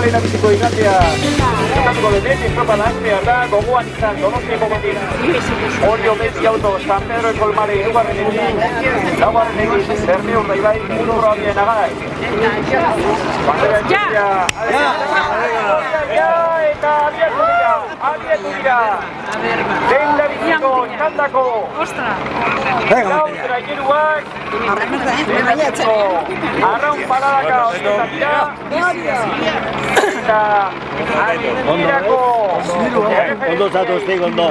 lehena biziko igantea. Jokatuko den estropa lantzea da, gogoan izan Donostiako batik. Orio Messi Auto, San Pedro de Colmare, irugarren egin. Laugarren egin, Bermeo Urdaibai, Urro Abien Agai. Bandera entzia, eta abiatu dira. Lehenda biziko, txandako. Gautra iruak. Arraun paradaka horretazia. Eta Arinirako. Ondo zatu, estik ondo.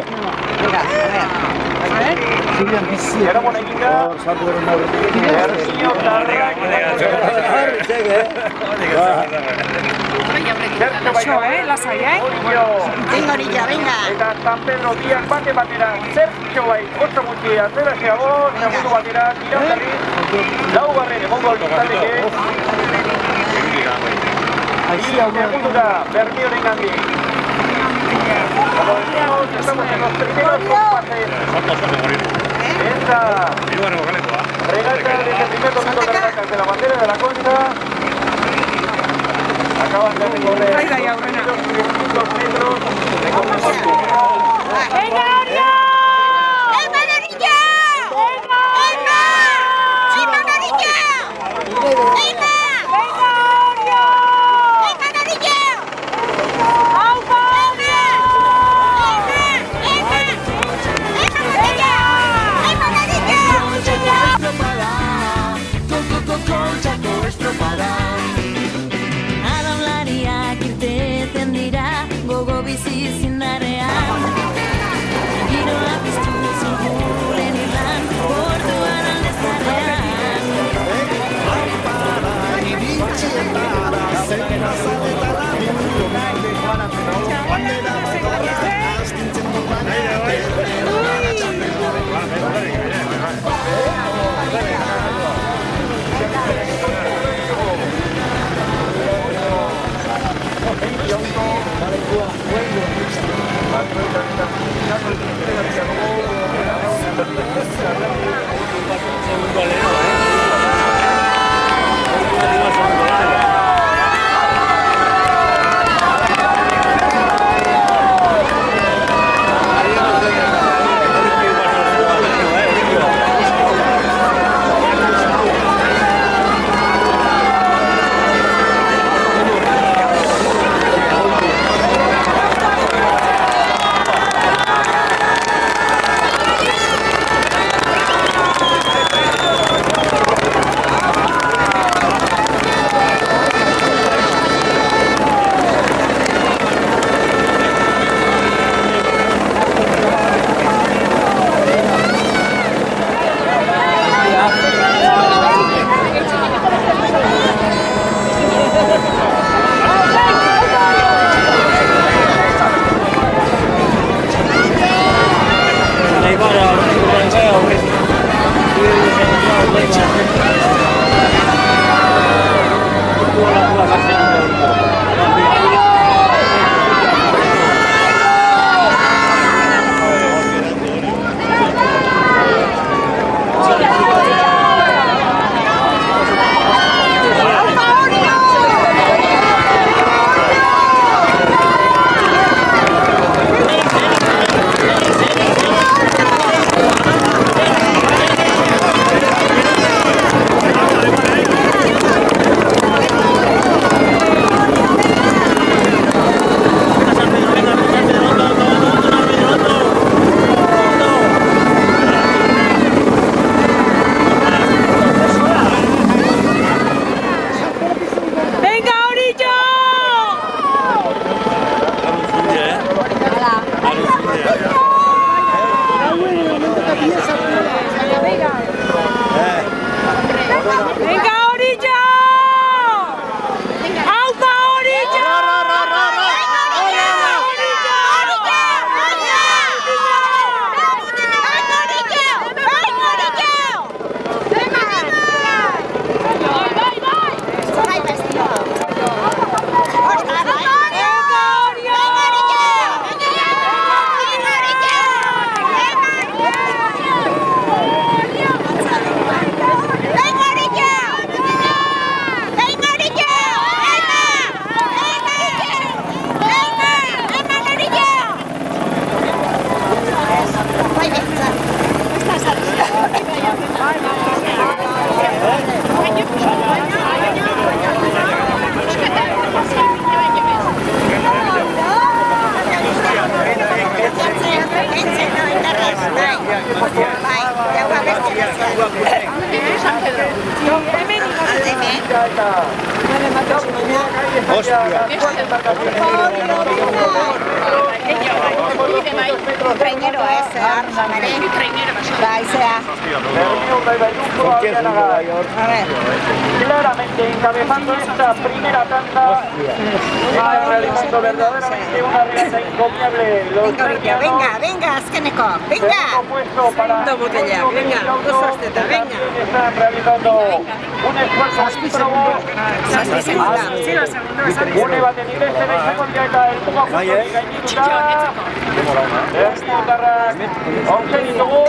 Eramon egin da. Erzinio tarrak. Lasai, Orilla, venga. Eta San Pedro biak bate batera. Zertxo bai, oso gutxi atzeraxeago. Segundu batera, tirandari. Laugarren egongo altizateke. Segundu da, Bermioren gandik. Como decimos, estamos en los primeros compases. Esta regata desde el primer domingo de regata de la bandera de la Concha. Acaban de recorrer 200 metros de conmemoración. ¡Venga, Orio! Traineroa ez, arrosan ere. Bai, zea. A ver. Claramente encabezando esta primera tanda, va realizando verdaderamente una regata encomiable. Venga, azkeneko, venga. Segundo botella, venga, dos hostetas, venga. Están realizando un esfuerzo ímprobo. Une bat inglés ere izango dira eta helduko gainituta. Erdiutarrak hautzen ditugu.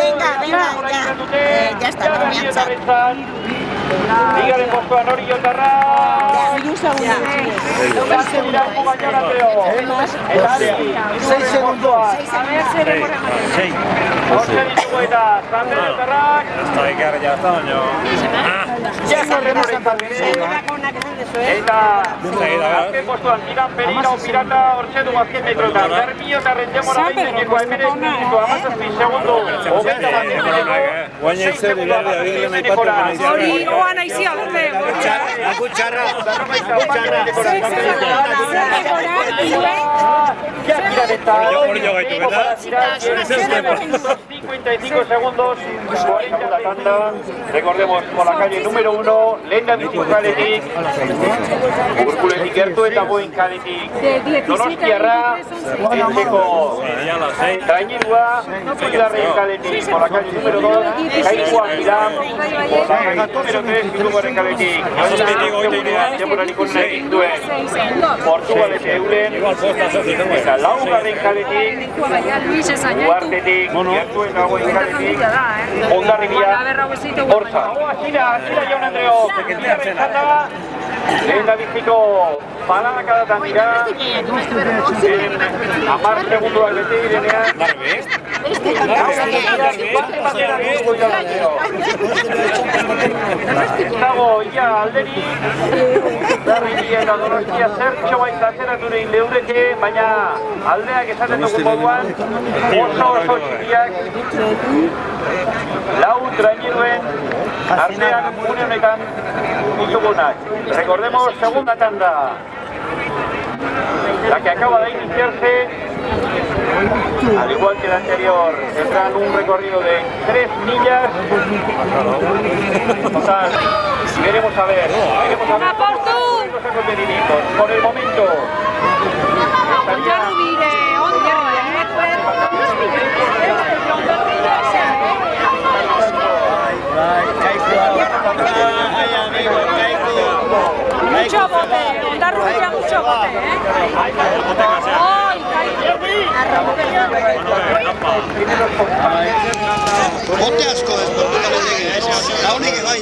Ya está, comienza. Bigaren postuan hori jotarra. Zazte dira humo baino bateo. Eta 6 segundos. A ver, se demora más. Hautzen ditugu eta Zander jotarrak. Está de cara ya está, baina. Ya zorremoren eta azken postuan Miran Perino Pirata hortxe du azken metroetan. Bermio eta Rentemora behineko hemenez minutu amazazpi segundo. Hogeita bat minutuko. Guaina izan ilarria bidele nahi patu benaiz. Hori, oan aizia, berde. Akutxarra. Akutxarra. 55 segundos, 40 la tanda. Recordemos por la calle número 1, lenda bitik kaletik, urkuletik gertu eta goen kaletik. Donostiarra, entzeko trainerua, Zuidarren kaletik, por la calle número 2, Kaikoa Miran, por la calle número 3, Bilduguaren kaletik. Demorariko nahi duen, Portugalez euren, eta Laugarren kaletik, Uartetik, gertu eta goen kaletik, Hondarribia, Hortza. Gira Jaun Andreo, lehen da biziko palanakadatan dira, 10 segunduak bete direnean. Dago, ia alderi, Darribia eta Donostia zertxo baita atzeraturein leudeke, baina aldeak esaten dugu moduan, oso txikiak, lau traineruen artean une honetan ditugunak. Recordemos, segunda tanda, la que acaba de iniciarse, al igual que la anterior, tendrán un recorrido de 3 millas. Total, veremos a ver los acontecimientos. Por el momento, Mucho bote, Ondarrubia mucho bote, Bote asko ez Portugaletik, launik bai,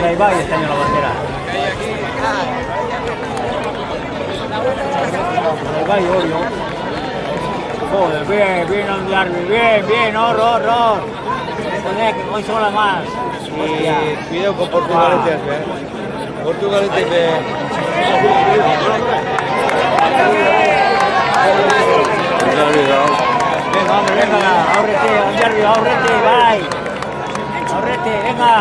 Ahí va y este año la bandera. Ahí va y obvio. Joder, bien, Andiarbi, bien, horror. Hoy son las más. Y cuidado con Portugalete, Portugalete de... Venga, hombre, venga, ahorrete, Andiarbi, ahorrete, bye. Ahorrete, venga.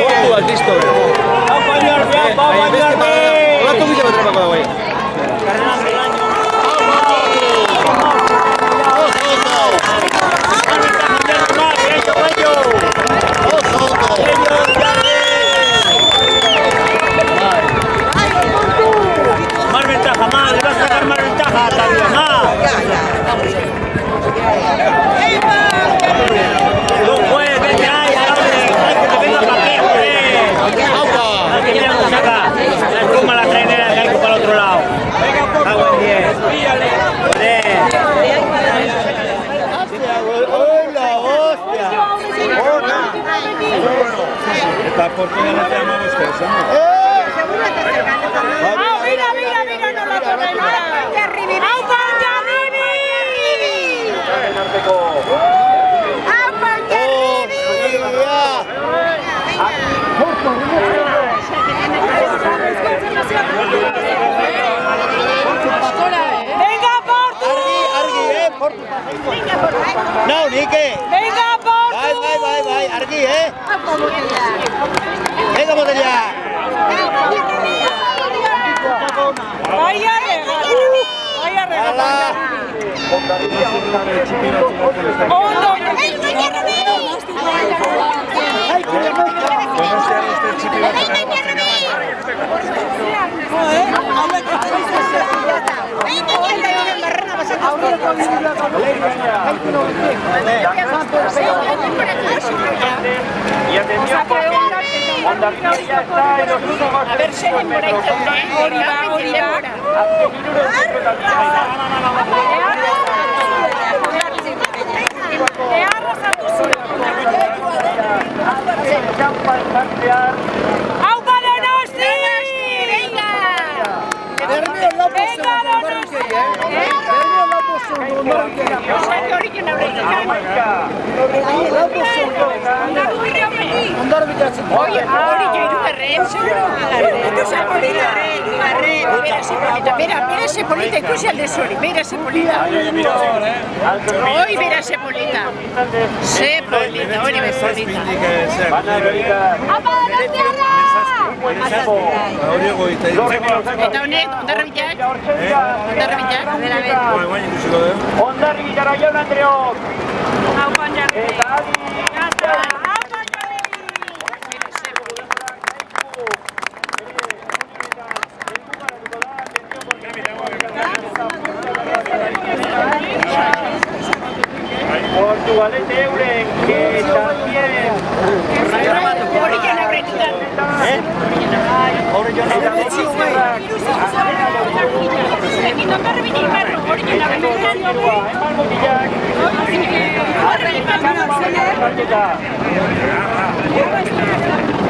Portugal, listo. Vamos, Andiarbi. Hola, tú me traes para güey. Más ventaja, más, le vas a sacar más ventaja también, más. No puedes, vete ahí, hay que te venga para aquí, joder. Hay que ir a la saca. Toma la trainera que hay para el otro lado. Está buen 10. Esta Portugal no te llamamos eso, Mira, no la corre nada. Venga, Portu! No, Nike. Venga, Portu! Bye, Argi, Venga, botella. Vaya regalo. Y atención porque Hondarribia ya está en los últimos 300 metros. Mira Sepolita, ikusi alde zuri, mira Sepolita. Hoi bera Sepolita. Sepolita, hori be Sepolita. Eta honek, Hondarribiak? Hondarribia Jaun Andreok. Eta adi. Portugalete Euren, que también...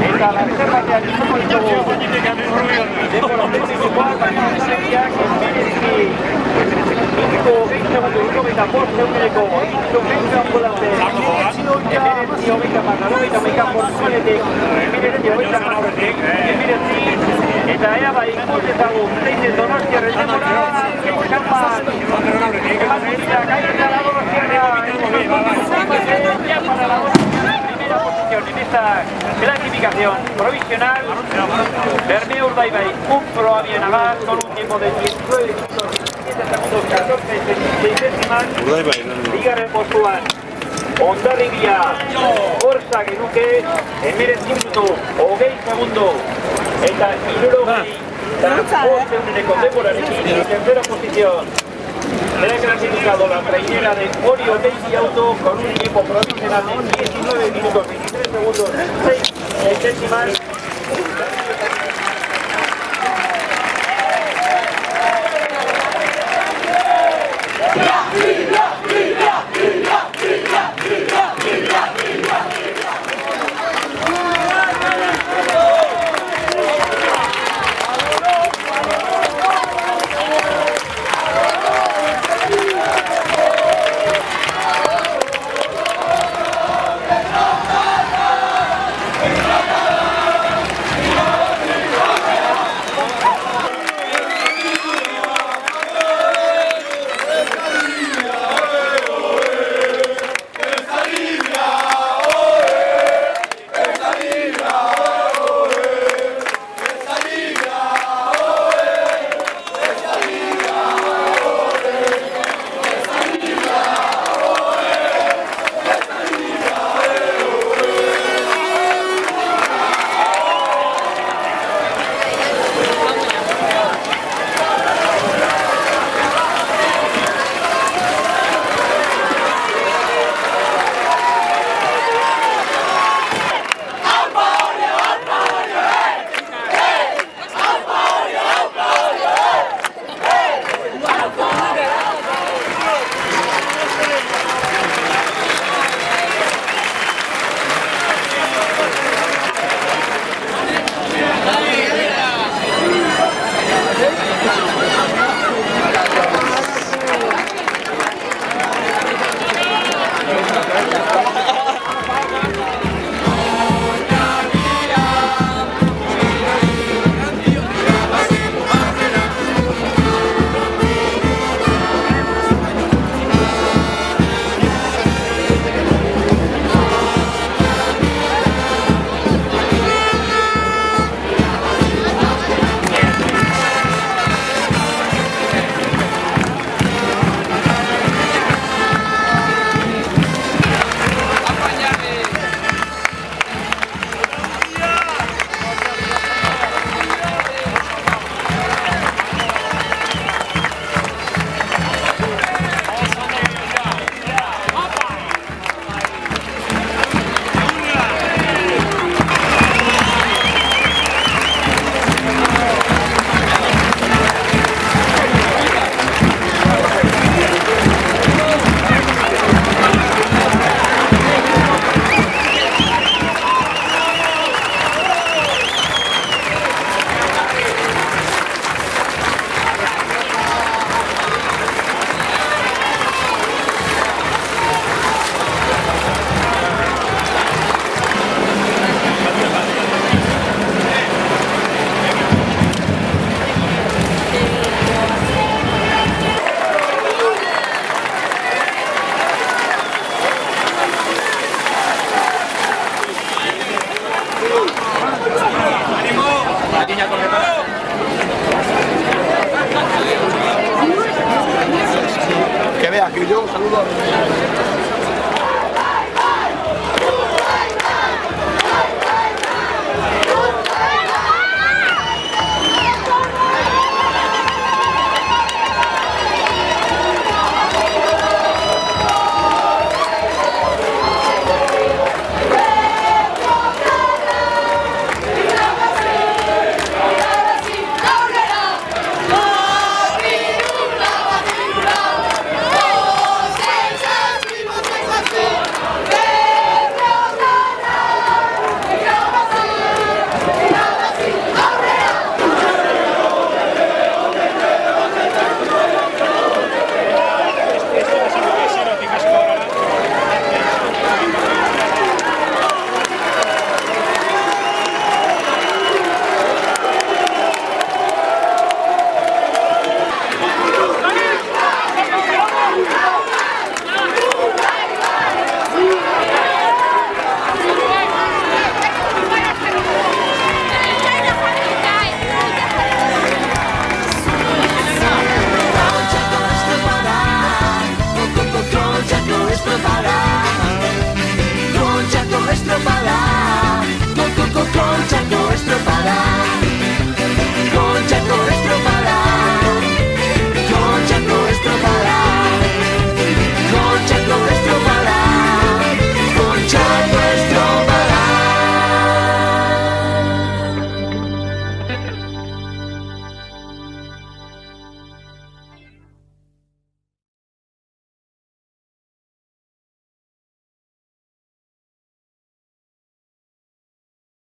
Eta la reserva de alimento de Portugal eta ea bai ikusezagun zein ez Donostia denbora eman dira gaitza la Donostia para la primera posición en esta clasificación provisional. Bermeo Urdaibai, un pro a Bienagar con un tiempo de 19 minutos 17 segundos 14 centésimas. Bigarren postuan Hondarribia Horsa genuke emeretzimutu hogei segundo eta hirurogei bosteuneko denborarekin en tercera posición. Se ha clasificado la trainera de Orio Daisy Auto con un tiempo provisional de 19 minutos 23 segundos 6 centésimas. yo, saludos.